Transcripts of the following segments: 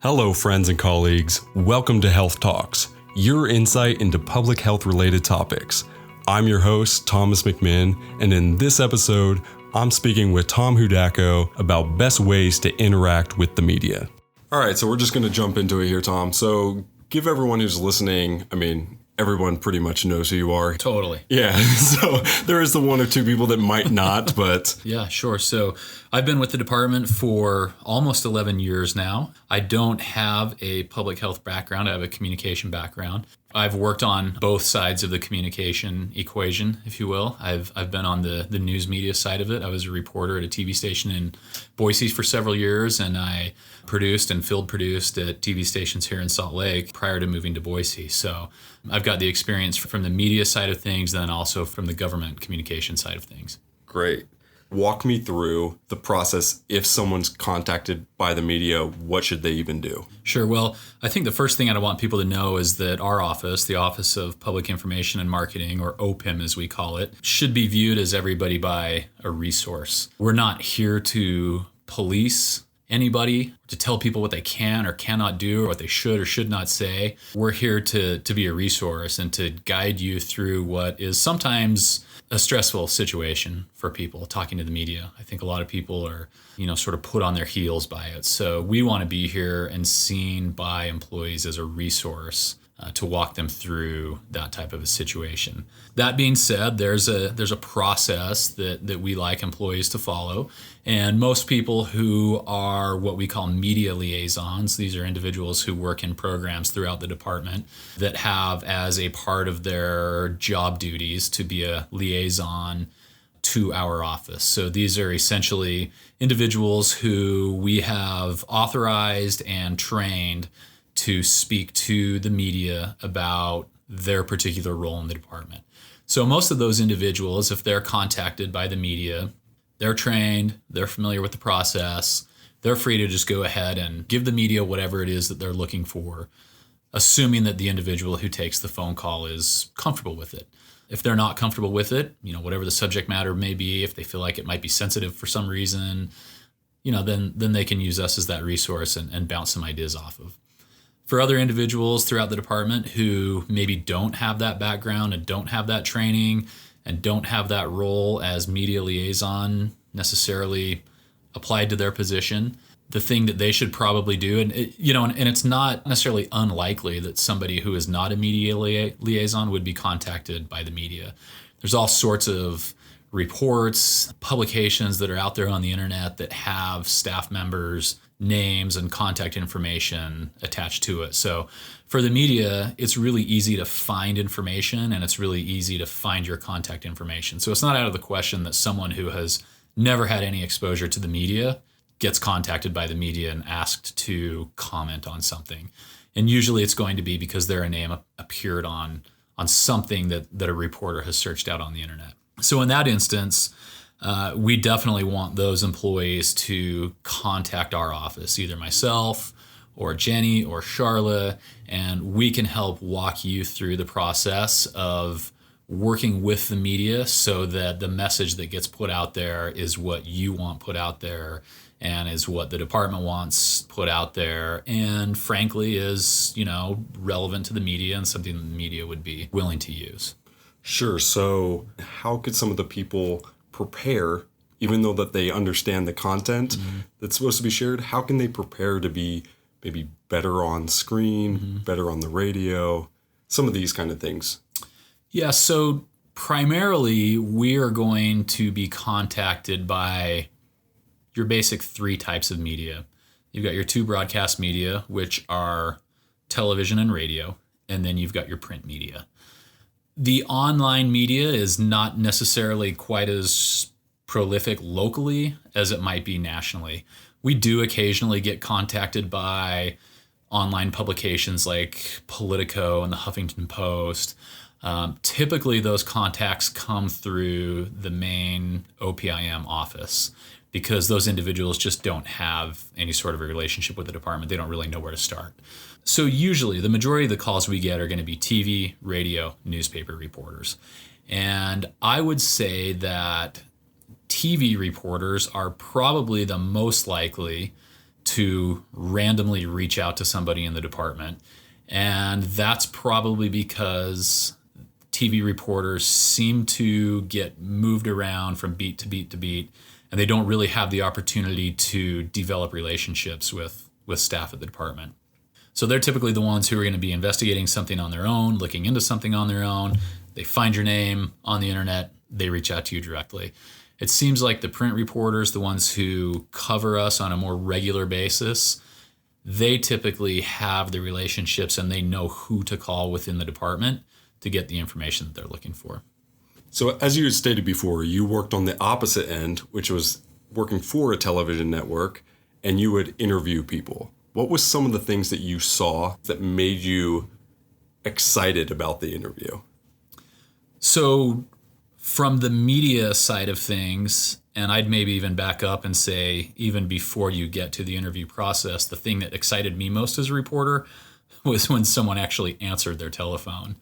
Hello, friends and colleagues. Welcome to Health Talks, your insight into public health related topics. I'm your host, Thomas McMinn, and in this episode, I'm speaking with Tom Hudachko about best ways to interact with the media. All right, so we're just going to jump into it here, Tom. So give everyone who's listening, everyone pretty much knows who you are. Totally. Yeah, so there is the one or two people that might not, but... Yeah, sure. So I've been with the department for almost 11 years now. I don't have a public health background. I have a communication background. I've worked on both sides of the communication equation, if you will. I've been on the news media side of it. I was a reporter at a TV station in Boise for several years, and I produced and field produced at TV stations here in Salt Lake prior to moving to Boise. So I've got the experience from the media side of things, then also from the government communication side of things. Great. Walk me through the process. If someone's contacted by the media, what should they even do? Sure. Well, I think the first thing I want people to know is that our office, the Office of Public Information and Marketing, or OPIM as we call it, should be viewed as everybody by a resource. We're not here to police anybody, to tell people what they can or cannot do or what they should or should not say. We're here to be a resource and to guide you through what is sometimes a stressful situation for people talking to the media. I think a lot of people are, sort of put on their heels by it. So we want to be here and seen by employees as a resource to walk them through that type of a situation. That being said, there's a process that we like employees to follow. And most people who are what we call media liaisons, these are individuals who work in programs throughout the department that have as a part of their job duties to be a liaison to our office. So these are essentially individuals who we have authorized and trained to speak to the media about their particular role in the department. So most of those individuals, if they're contacted by the media, they're trained, they're familiar with the process, they're free to just go ahead and give the media whatever it is that they're looking for, assuming that the individual who takes the phone call is comfortable with it. If they're not comfortable with it, whatever the subject matter may be, if they feel like it might be sensitive for some reason, then they can use us as that resource and bounce some ideas off of. For other individuals throughout the department who maybe don't have that background and don't have that training and don't have that role as media liaison necessarily applied to their position, the thing that they should probably do, and it's not necessarily unlikely that somebody who is not a media liaison would be contacted by the media. There's all sorts of reports, publications that are out there on the internet that have staff members' names and contact information attached to it. So for the media, it's really easy to find information and it's really easy to find your contact information. So it's not out of the question that someone who has never had any exposure to the media gets contacted by the media and asked to comment on something. And usually it's going to be because their name appeared on something that a reporter has searched out on the internet. So in that instance, we definitely want those employees to contact our office, either myself or Jenny or Charlotte, and we can help walk you through the process of working with the media so that the message that gets put out there is what you want put out there and is what the department wants put out there and frankly is, relevant to the media and something that the media would be willing to use. Sure. So how could some of the people prepare, even though that they understand the content that's supposed to be shared? How can they prepare to be maybe better on screen, better on the radio, some of these kind of things? Yeah, so primarily we are going to be contacted by your basic three types of media. You've got your two broadcast media, which are television and radio, and then you've got your print media. The online media is not necessarily quite as prolific locally as it might be nationally. We do occasionally get contacted by online publications like Politico and the Huffington Post. Typically, those contacts come through the main OPIM office because those individuals just don't have any sort of a relationship with the department. They don't really know where to start. So usually the majority of the calls we get are going to be TV, radio, newspaper reporters. And I would say that TV reporters are probably the most likely to randomly reach out to somebody in the department. And that's probably because TV reporters seem to get moved around from beat to beat to beat, and they don't really have the opportunity to develop relationships with staff at the department. So they're typically the ones who are going to be investigating something on their own, looking into something on their own. They find your name on the internet, they reach out to you directly. It seems like the print reporters, the ones who cover us on a more regular basis, they typically have the relationships and they know who to call within the department to get the information that they're looking for. So as you had stated before, you worked on the opposite end, which was working for a television network, and you would interview people. What was some of the things that you saw that made you excited about the interview? So from the media side of things, and I'd maybe even back up and say, even before you get to the interview process, the thing that excited me most as a reporter was when someone actually answered their telephone.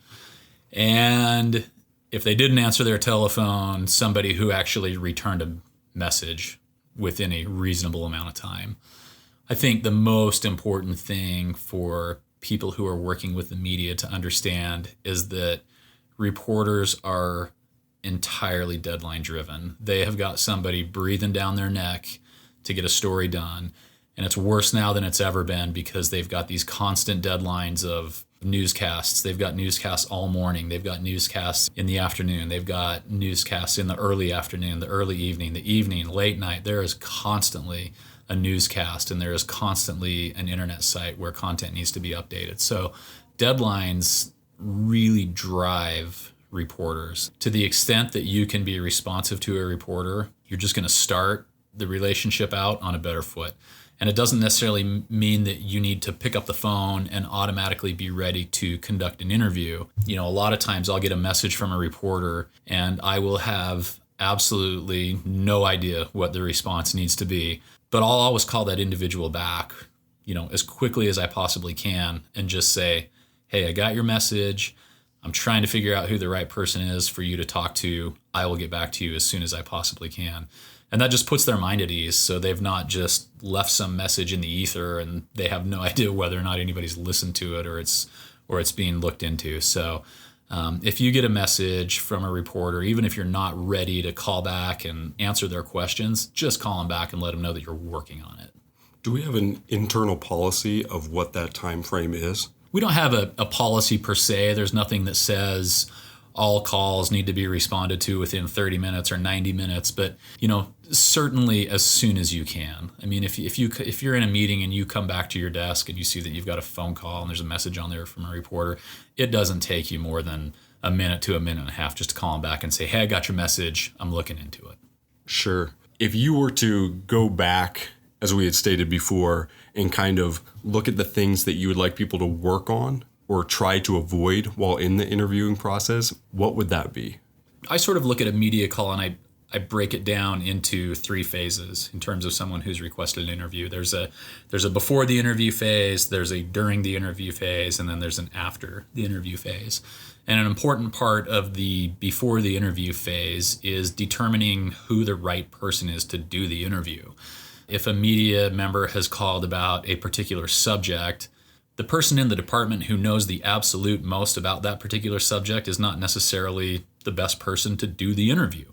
And if they didn't answer their telephone, somebody who actually returned a message within a reasonable amount of time. I think the most important thing for people who are working with the media to understand is that reporters are entirely deadline driven. They have got somebody breathing down their neck to get a story done. And it's worse now than it's ever been because they've got these constant deadlines of newscasts. They've got newscasts all morning. They've got newscasts in the afternoon. They've got newscasts in the early afternoon, the early evening, the evening, late night. There is constantly a newscast and there is constantly an internet site where content needs to be updated. So deadlines really drive reporters. To the extent that you can be responsive to a reporter, you're just going to start the relationship out on a better foot. And it doesn't necessarily mean that you need to pick up the phone and automatically be ready to conduct an interview. You know, a lot of times I'll get a message from a reporter and I will have absolutely no idea what the response needs to be. But I'll always call that individual back, you know, as quickly as I possibly can and just say, hey, I got your message. I'm trying to figure out who the right person is for you to talk to. I will get back to you as soon as I possibly can. And that just puts their mind at ease. So they've not just left some message in the ether and they have no idea whether or not anybody's listened to it or it's being looked into. So if you get a message from a reporter, even if you're not ready to call back and answer their questions, just call them back and let them know that you're working on it. Do we have an internal policy of what that time frame is? We don't have a policy per se. There's nothing that says all calls need to be responded to within 30 minutes or 90 minutes, but you know, certainly as soon as you can. I mean, if you're in a meeting and you come back to your desk and you see that you've got a phone call and there's a message on there from a reporter, it doesn't take you more than a minute to a minute and a half just to call them back and say, hey, I got your message. I'm looking into it. Sure. If you were to go back, as we had stated before, and kind of look at the things that you would like people to work on or try to avoid while in the interviewing process, what would that be? I sort of look at a media call and I break it down into three phases in terms of someone who's requested an interview. There's a before the interview phase, there's a during the interview phase, and then there's an after the interview phase. And an important part of the before the interview phase is determining who the right person is to do the interview. If a media member has called about a particular subject, the person in the department who knows the absolute most about that particular subject is not necessarily the best person to do the interview.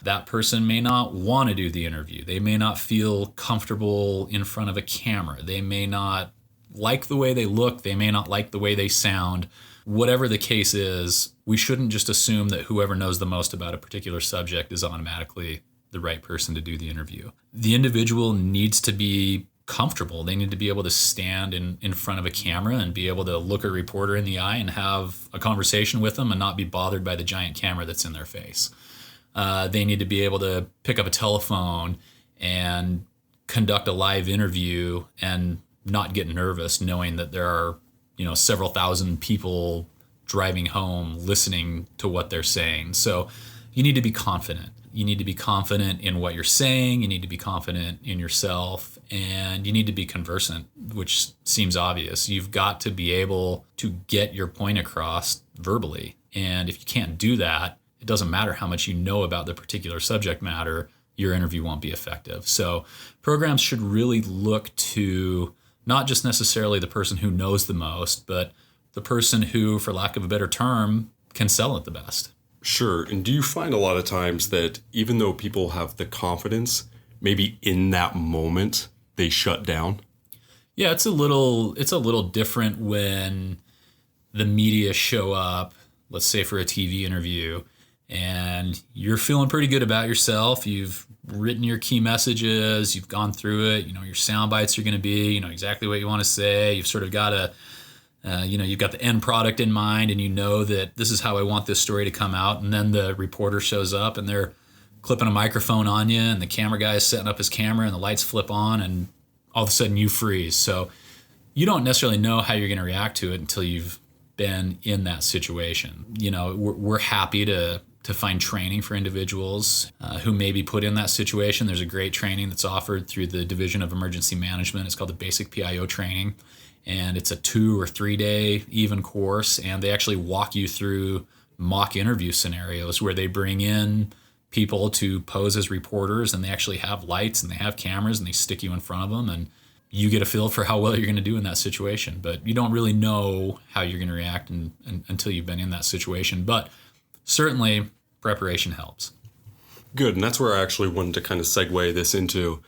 That person may not want to do the interview. They may not feel comfortable in front of a camera. They may not like the way they look. They may not like the way they sound. Whatever the case is, we shouldn't just assume that whoever knows the most about a particular subject is automatically the right person to do the interview. The individual needs to be comfortable. They need to be able to stand in front of a camera and be able to look a reporter in the eye and have a conversation with them and not be bothered by the giant camera that's in their face. They need to be able to pick up a telephone and conduct a live interview and not get nervous knowing that there are, you know, several thousand people driving home listening to what they're saying. So you need to be confident. You need to be confident in what you're saying. You need to be confident in yourself, and you need to be conversant, which seems obvious. You've got to be able to get your point across verbally. And if you can't do that, it doesn't matter how much you know about the particular subject matter. your interview won't be effective. So programs should really look to not just necessarily the person who knows the most, but the person who, for lack of a better term, can sell it the best. Sure. And do you find a lot of times that even though people have the confidence, maybe in that moment they shut down? Yeah, it's a little different when the media show up, let's say for a TV interview, and you're feeling pretty good about yourself. You've written your key messages, you've gone through it, your sound bites are going to be, exactly what you want to say. You've sort of got you've got the end product in mind, and you know that this is how I want this story to come out. And then the reporter shows up and they're clipping a microphone on you, and the camera guy is setting up his camera, and the lights flip on, and all of a sudden you freeze. So you don't necessarily know how you're going to react to it until you've been in that situation. We're happy to find training for individuals who may be put in that situation. There's a great training that's offered through the Division of Emergency Management. It's called the Basic PIO Training, and it's a 2 or 3 day even course, and they actually walk you through mock interview scenarios where they bring in people to pose as reporters, and they actually have lights and they have cameras, and they stick you in front of them, and you get a feel for how well you're going to do in that situation. But you don't really know how you're going to react until you've been in that situation. But certainly preparation helps. Good. And that's where I actually wanted to kind of segue this into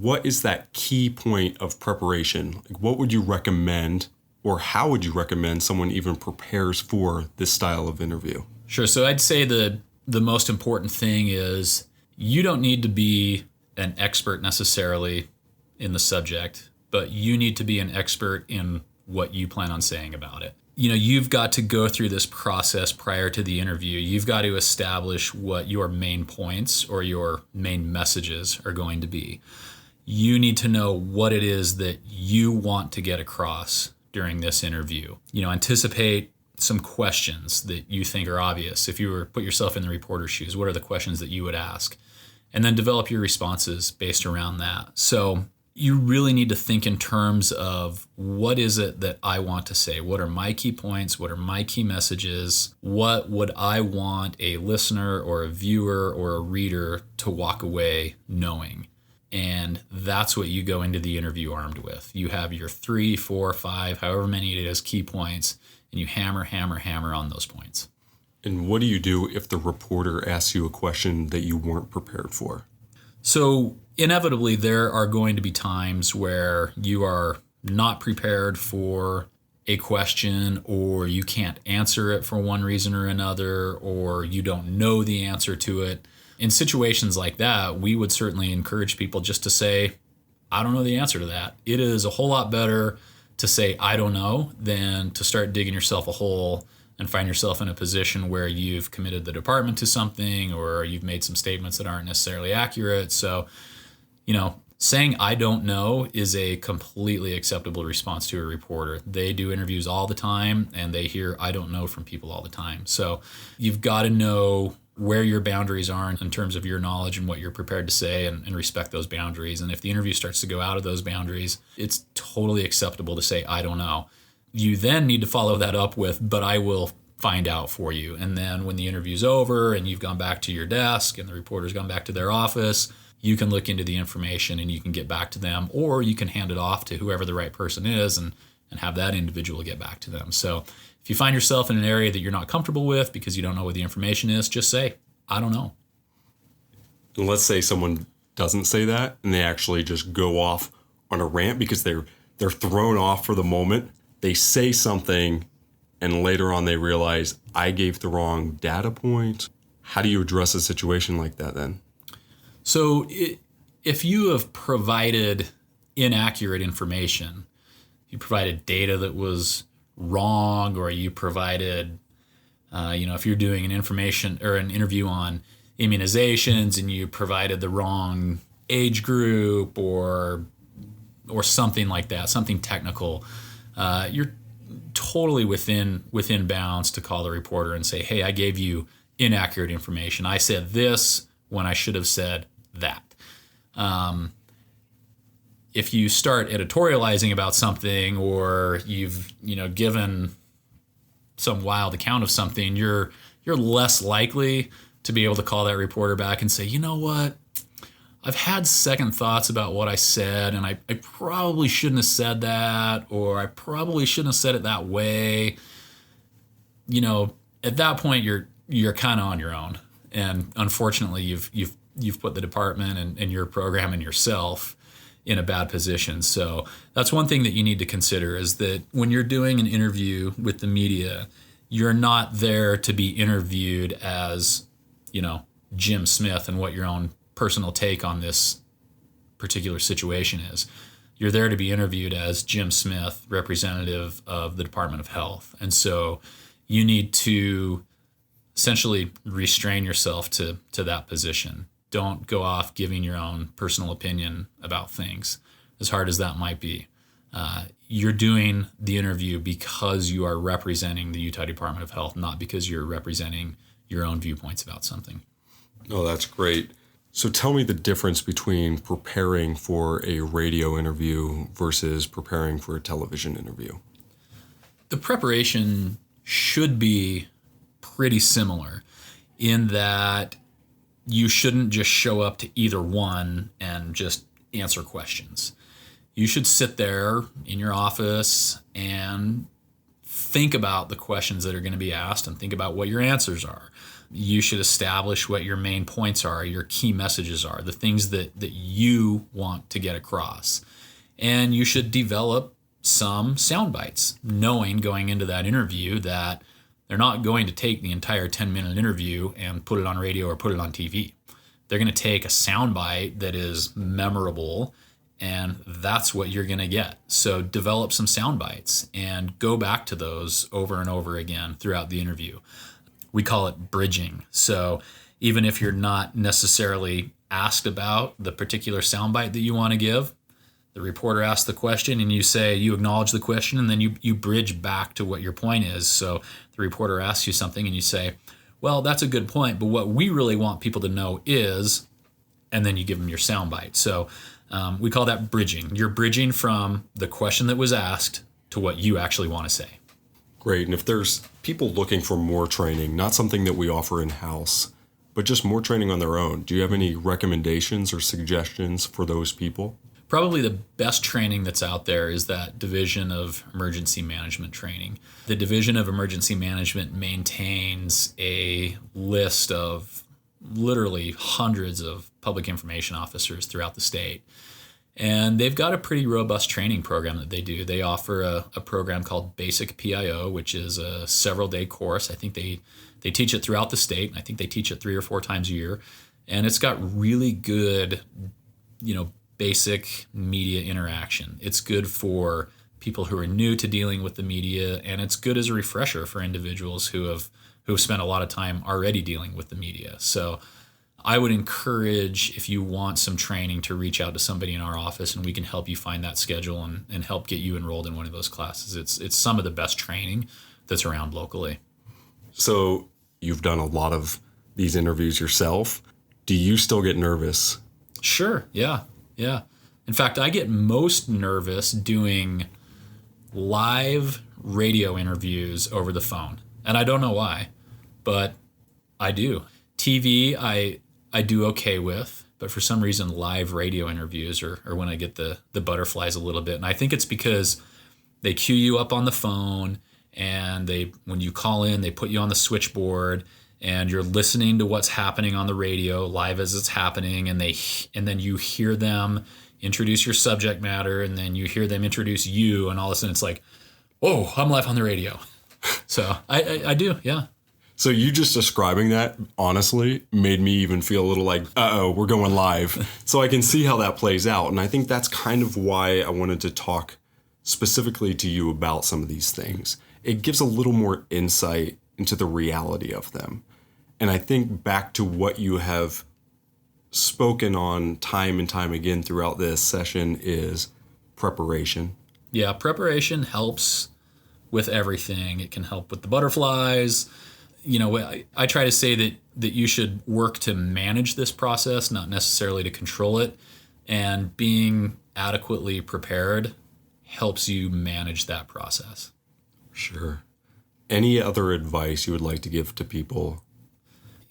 what is that key point of preparation? Like, what would you recommend, or how would you recommend someone even prepares for this style of interview? Sure. So I'd say the most important thing is you don't need to be an expert necessarily in the subject, but you need to be an expert in what you plan on saying about it. You've got to go through this process prior to the interview. You've got to establish what your main points or your main messages are going to be. You need to know what it is that you want to get across during this interview. Anticipate some questions that you think are obvious. If you were put yourself in the reporter's shoes, what are the questions that you would ask? And then develop your responses based around that. So you really need to think in terms of what is it that I want to say? What are my key points? What are my key messages? What would I want a listener or a viewer or a reader to walk away knowing? And that's what you go into the interview armed with. You have your 3, 4, 5, however many it is, key points, and you hammer on those points. And what do you do if the reporter asks you a question that you weren't prepared for? So inevitably, there are going to be times where you are not prepared for a question, or you can't answer it for one reason or another, or you don't know the answer to it. In situations like that, we would certainly encourage people just to say, I don't know the answer to that. It is a whole lot better to say, I don't know, than to start digging yourself a hole and find yourself in a position where you've committed the department to something, or you've made some statements that aren't necessarily accurate. So, saying I don't know is a completely acceptable response to a reporter. They do interviews all the time, and they hear I don't know from people all the time. So you've got to know where your boundaries are in terms of your knowledge and what you're prepared to say, and respect those boundaries. And if the interview starts to go out of those boundaries, it's totally acceptable to say, I don't know. You then need to follow that up with, but I will find out for you. And then when the interview's over and you've gone back to your desk and the reporter's gone back to their office, you can look into the information and you can get back to them, or you can hand it off to whoever the right person is and have that individual get back to them. So if you find yourself in an area that you're not comfortable with because you don't know what the information is, just say, I don't know. And let's say someone doesn't say that and they actually just go off on a rant because they're thrown off for the moment. They say something and later on they realize I gave the wrong data point. How do you address a situation like that then? So if you have provided inaccurate information, you provided data that was wrong, or you provided, if you're doing an information or an interview on immunizations and you provided the wrong age group or something like that, something technical, you're totally within bounds to call the reporter and say, hey, I gave you inaccurate information. I said this when I should have said that. If you start editorializing about something, or you've given some wild account of something, you're less likely to be able to call that reporter back and say, you know what, I've had second thoughts about what I said, and I probably shouldn't have said that, or I probably shouldn't have said it that way. At that point, you're kind of on your own, and unfortunately, you've put the department and your program and yourself in a bad position. So that's one thing that you need to consider, is that when you're doing an interview with the media, you're not there to be interviewed as, Jim Smith and what your own personal take on this particular situation is. You're there to be interviewed as Jim Smith, representative of the Department of Health. And so you need to essentially restrain yourself to that position. Don't go off giving your own personal opinion about things, as hard as that might be. You're doing the interview because you are representing the Utah Department of Health, not because you're representing your own viewpoints about something. Oh, that's great. So tell me the difference between preparing for a radio interview versus preparing for a television interview. The preparation should be pretty similar in that you shouldn't just show up to either one and just answer questions. You should sit there in your office and think about the questions that are going to be asked and think about what your answers are. You should establish what your main points are, your key messages are, the things that you want to get across. And you should develop some sound bites, knowing going into that interview that they're not going to take the entire 10-minute interview and put it on radio or put it on TV. They're going to take a sound bite that is memorable, and that's what you're going to get. So develop some sound bites and go back to those over and over again throughout the interview. We call it bridging. So even if you're not necessarily asked about the particular soundbite that you want to give, the reporter asks the question and you acknowledge the question, and then you bridge back to what your point is. So the reporter asks you something and you say, well, that's a good point, but what we really want people to know is, and then you give them your soundbite. So we call that bridging. You're bridging from the question that was asked to what you actually want to say. Great. And if there's people looking for more training, not something that we offer in-house, but just more training on their own, do you have any recommendations or suggestions for those people? Probably the best training that's out there is that Division of Emergency Management training. The Division of Emergency Management maintains a list of literally hundreds of public information officers throughout the state. And they've got a pretty robust training program that they do. They offer a program called Basic PIO, which is a several-day course. I think they teach it throughout the state. I think they teach it 3 or 4 times a year. And it's got really good, basic media interaction. It's good for people who are new to dealing with the media, and it's good as a refresher for individuals who have spent a lot of time already dealing with the media. So I would encourage, if you want some training, to reach out to somebody in our office, and we can help you find that schedule and help get you enrolled in one of those classes. It's some of the best training that's around locally. So you've done a lot of these interviews yourself. Do you still get nervous? Sure, yeah. In fact, I get most nervous doing live radio interviews over the phone. And I don't know why, but I do. TV, I do okay with, but for some reason, live radio interviews are when I get the butterflies a little bit. And I think it's because they queue you up on the phone, and when you call in, they put you on the switchboard, and you're listening to what's happening on the radio live as it's happening, and then you hear them introduce your subject matter, and then you hear them introduce you, and all of a sudden it's like, whoa, I'm live on the radio. So I do, yeah. So you just describing that, honestly, made me even feel a little like, we're going live. So I can see how that plays out. And I think that's kind of why I wanted to talk specifically to you about some of these things. It gives a little more insight into the reality of them. And I think back to what you have spoken on time and time again throughout this session is preparation. Yeah, preparation helps with everything. It can help with the butterflies. I try to say that you should work to manage this process, not necessarily to control it. And being adequately prepared helps you manage that process. Sure. Any other advice you would like to give to people?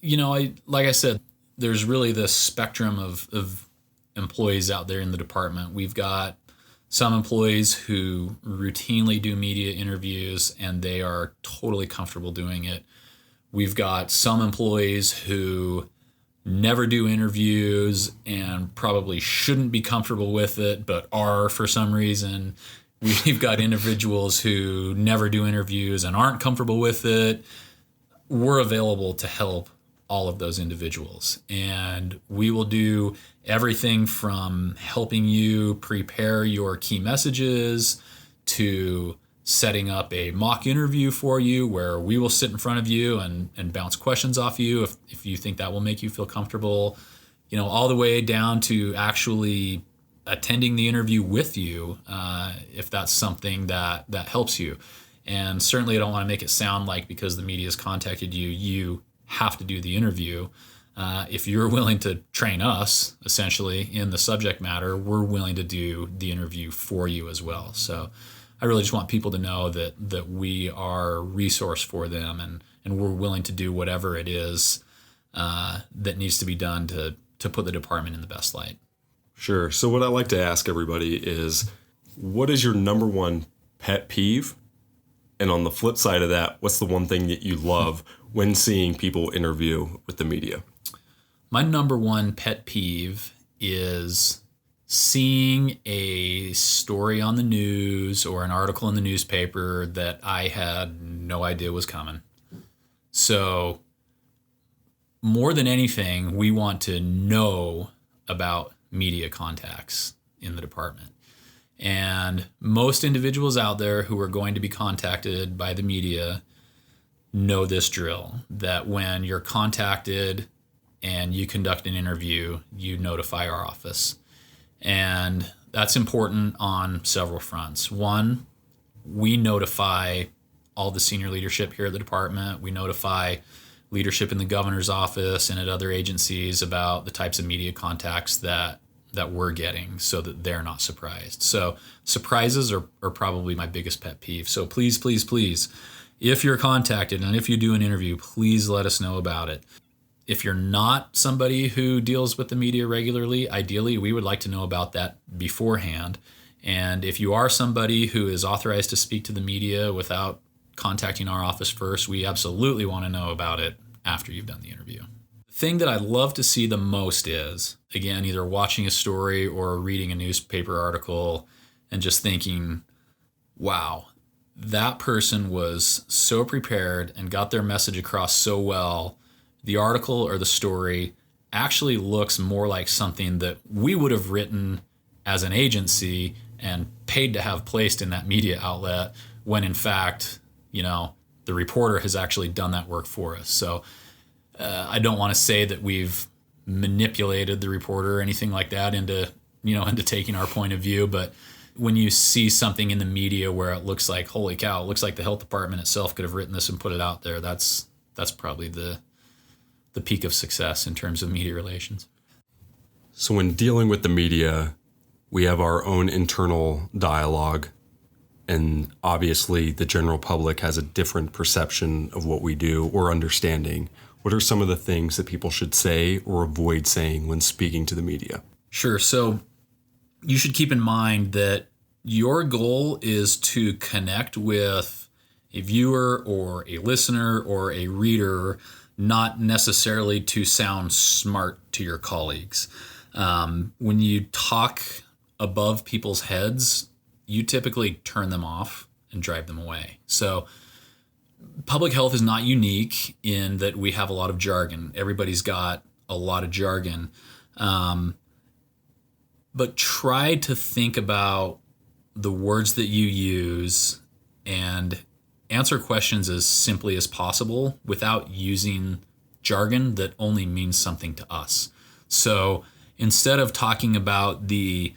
Like I said, there's really this spectrum of employees out there in the department. We've got some employees who routinely do media interviews and they are totally comfortable doing it. We've got some employees who never do interviews and probably shouldn't be comfortable with it, but are for some reason. We've got individuals who never do interviews and aren't comfortable with it. We're available to help all of those individuals. And we will do everything from helping you prepare your key messages to setting up a mock interview for you where we will sit in front of you and bounce questions off you if you think that will make you feel comfortable, all the way down to actually attending the interview with you if that's something that helps you. And certainly I don't want to make it sound like because the media has contacted you, you have to do the interview. If you're willing to train us, essentially, in the subject matter, we're willing to do the interview for you as well. So I really just want people to know that we are a resource for them and we're willing to do whatever it is that needs to be done to put the department in the best light. Sure. So what I like to ask everybody is, what is your number one pet peeve? And on the flip side of that, what's the one thing that you love when seeing people interview with the media? My number one pet peeve is seeing a story on the news or an article in the newspaper that I had no idea was coming. So more than anything, we want to know about media contacts in the department. And most individuals out there who are going to be contacted by the media know this drill, that when you're contacted and you conduct an interview, you notify our office. And that's important on several fronts. One, we notify all the senior leadership here at the department. We notify leadership in the governor's office and at other agencies about the types of media contacts that we're getting so that they're not surprised. So surprises are probably my biggest pet peeve. So please, please, please, if you're contacted and if you do an interview, please let us know about it. If you're not somebody who deals with the media regularly, ideally, we would like to know about that beforehand. And if you are somebody who is authorized to speak to the media without contacting our office first, we absolutely want to know about it after you've done the interview. The thing that I love to see the most is, again, either watching a story or reading a newspaper article and just thinking, wow, that person was so prepared and got their message across so well. The article or the story actually looks more like something that we would have written as an agency and paid to have placed in that media outlet when in fact, the reporter has actually done that work for us. So I don't want to say that we've manipulated the reporter or anything like that into taking our point of view, but when you see something in the media where it looks like, holy cow, it looks like the health department itself could have written this and put it out there, that's probably the peak of success in terms of media relations. So when dealing with the media, we have our own internal dialogue, and obviously the general public has a different perception of what we do or understanding. What are some of the things that people should say or avoid saying when speaking to the media? Sure. So you should keep in mind that your goal is to connect with a viewer or a listener or a reader, not necessarily to sound smart to your colleagues. When you talk above people's heads, you typically turn them off and drive them away. So public health is not unique in that we have a lot of jargon. Everybody's got a lot of jargon. But try to think about the words that you use and answer questions as simply as possible without using jargon that only means something to us. So instead of talking about the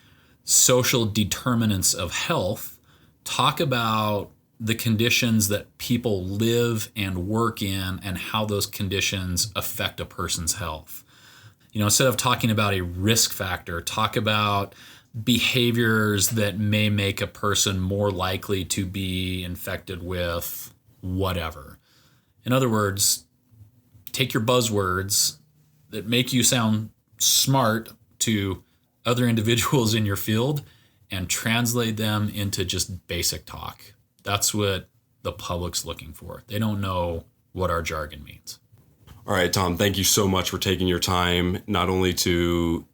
social determinants of health, talk about the conditions that people live and work in and how those conditions affect a person's health. Instead of talking about a risk factor, talk about behaviors that may make a person more likely to be infected with whatever. In other words, take your buzzwords that make you sound smart to other individuals in your field and translate them into just basic talk. That's what the public's looking for. They don't know what our jargon means. All right, Tom, thank you so much for taking your time, not only to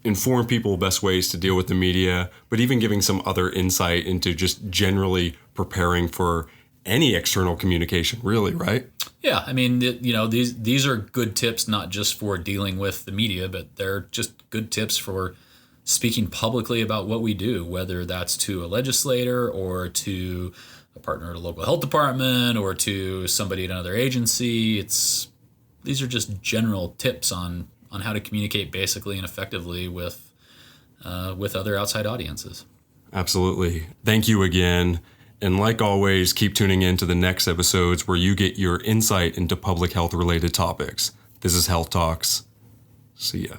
inform people best ways to deal with the media, but even giving some other insight into just generally preparing for any external communication, really, right? Yeah, I mean, these are good tips, not just for dealing with the media, but they're just good tips for speaking publicly about what we do, whether that's to a legislator or to a partner at a local health department or to somebody at another agency. These are just general tips on how to communicate basically and effectively with other outside audiences. Absolutely. Thank you again. And like always, keep tuning in to the next episodes where you get your insight into public health related topics. This is Health Talks. See ya.